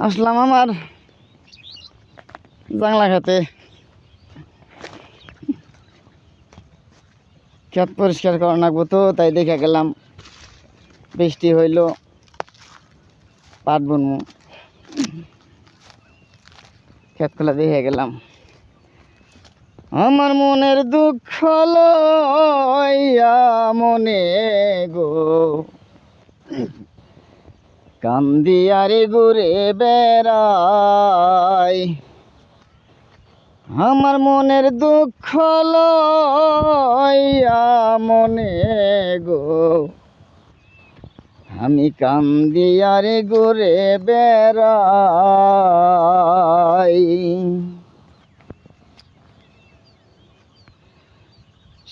আসলাম আমার জাংলা খেতে। ক্ষেত পরিষ্কার করা লাগবো তো, তাই দেখে গেলাম। বৃষ্টি হইল, পাট বুনমু। ক্ষেতগুলা দেখে গেলাম। আমার মনের দুঃখ লইয়া মনে গো, কান্দিয়ারে ঘুরে বেড়াই। আমার মনের দুঃখ লইয়া মনে গো, আমি কান্দিয়ারে ঘুরে বেড়াই।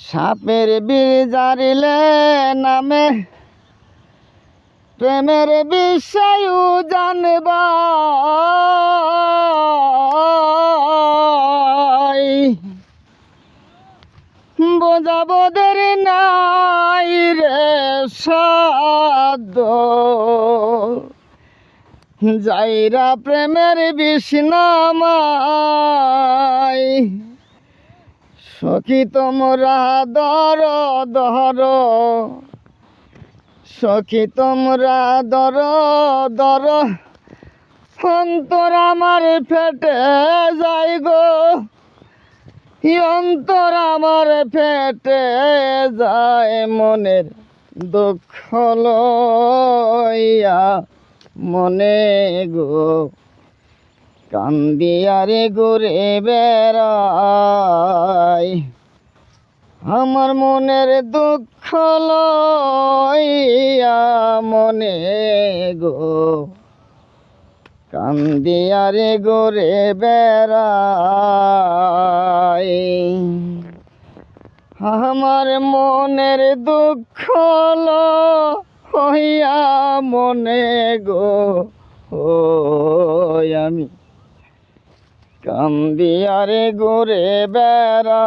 সাপের বিষ জারিলে নামে প্রেমের বিষয় জানবা, বোঝাবোদের নাই রে সাধ্য, যাইরা প্রেমের বিষ নামাই। সখী তোমরা দর দর, সখী তোমরা দর দর, অন্তর আমার ফেটে যায় গো, অন্তর আমার ফেটে যায়। মনের দুঃখ লইয়া মনে গো, কান্দিয়ারে ঘুরে বেড়াই। আমার মনের দুঃখ লইয়া মনে গো, কান্দিয়ারে ঘুরে বেড়াই। আমার মনের দুঃখ লইয়া মনে গো, ও আমি কান্দিয়ারে ঘুরে বেড়াই।